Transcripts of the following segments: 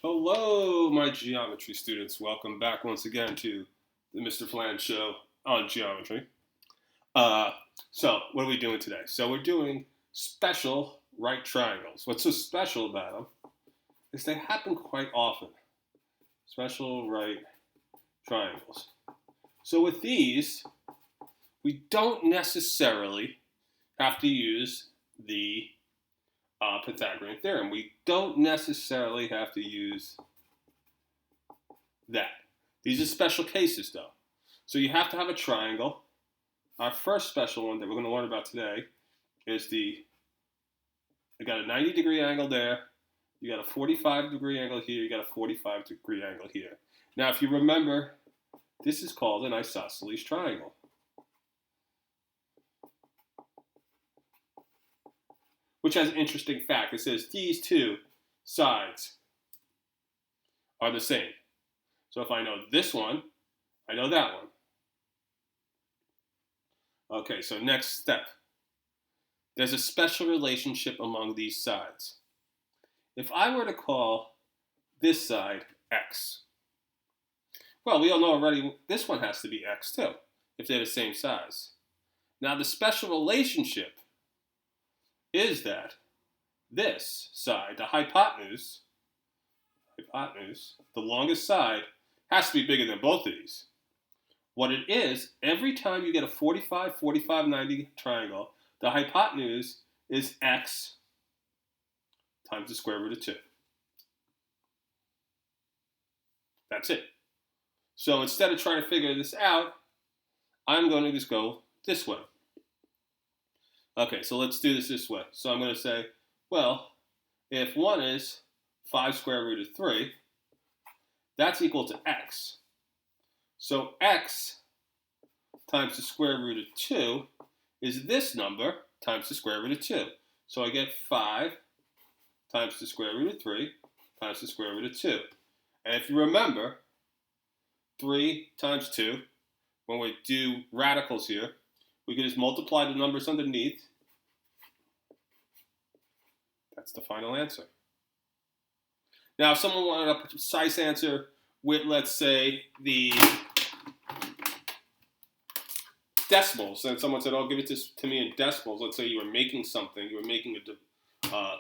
Hello, my geometry students. Welcome back once again to the Mr. Flan Show on geometry. Uh, what are we doing today? So, we're doing special right triangles. What's so special about them is they happen quite often. Special right triangles. So, with these, we don't necessarily have to use the Pythagorean theorem. We don't necessarily have to use that. These are special cases, though. So you have to have a triangle. Our first special one that we're going to learn about today is you got a 90-degree angle there, you got a 45-degree angle here, you got a 45-degree angle here. Now, if you remember, this is called an isosceles triangle. Which has an interesting fact. It says these two sides are the same. So if I know this one, I know that one. Okay, so next step. There's a special relationship among these sides. If I were to call this side x, well, we all know already this one has to be x too, if they're the same size. Now the special relationship is that this side, the hypotenuse, the longest side, has to be bigger than both of these. What it is, every time you get a 45, 45, 90 triangle, the hypotenuse is x times the square root of 2. That's it. So instead of trying to figure this out, I'm going to just go this way. Okay, so let's do this way. So I'm going to say, well, if 1 is 5 square root of 3, that's equal to x. So x times the square root of 2 is this number times the square root of 2. So I get 5 times the square root of 3 times the square root of 2. And if you remember, 3 times 2, when we do radicals here, we can just multiply the numbers underneath. That's the final answer. Now, if someone wanted a precise answer with, let's say, the decimals, and someone said, "Oh, give it to me in decimals." Let's say you were making something, you were making a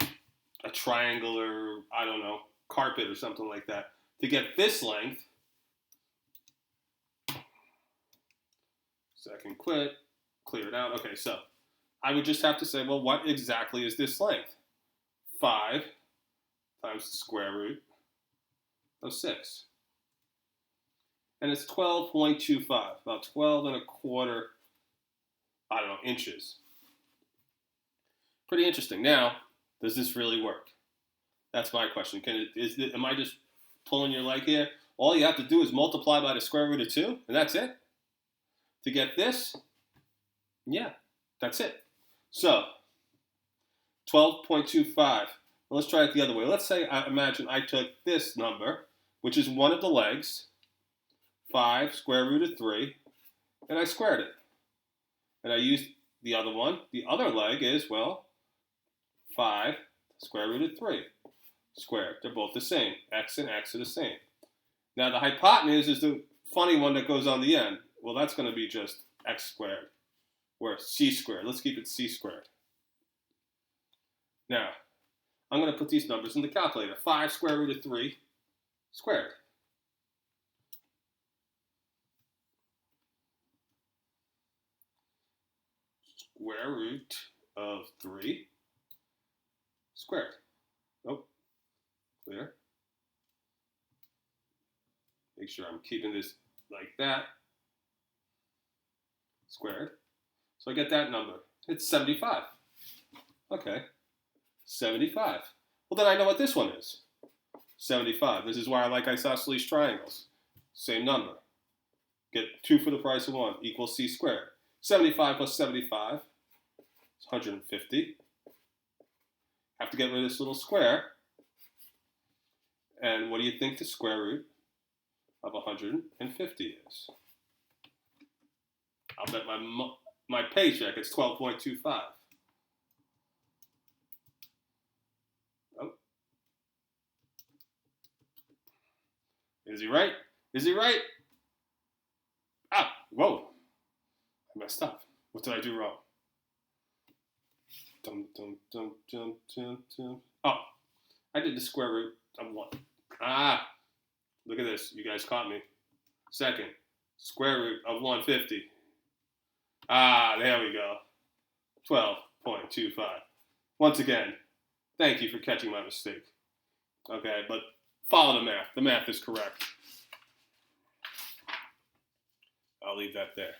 triangle or, I don't know, carpet or something like that. To get this length, so I can clear it out. Okay, so I would just have to say, well, what exactly is this length? 5 times the square root of 6. And it's 12.25, about 12 and a quarter, inches. Pretty interesting. Now, does this really work? That's my question. Am I just pulling your leg here? All you have to do is multiply by the square root of 2, and that's it? To get this? Yeah, that's it. So, 12.25. Well, let's try it the other way. Let's say, imagine I took this number, which is one of the legs, 5 square root of 3, and I squared it. And I used the other one. The other leg is, well, 5 square root of 3 squared. They're both the same. X and x are the same. Now, the hypotenuse is the funny one that goes on the end. Well, that's going to be just x squared, or c squared. Let's keep it c squared. Now, I'm going to put these numbers in the calculator. 5 square root of 3 squared. Square root of 3 squared. Oh, clear. Make sure I'm keeping this like that. Squared. So I get that number. It's 75. Okay. 75. Well, then I know what this one is. 75. This is why I like isosceles triangles. Same number. Get 2 for the price of 1 equals c squared. 75 plus 75 is 150. Have to get rid of this little square. And what do you think the square root of 150 is? I'll bet my paycheck is 12.25. Oh. Is he right? Is he right? Ah, whoa. I messed up. What did I do wrong? Dum, dum, dum, dum, dum, dum. Oh, I did the square root of 1. Ah, look at this. You guys caught me. Second, square root of 150. Ah, there we go. 12.25. Once again, thank you for catching my mistake. Okay, but follow the math. The math is correct. I'll leave that there.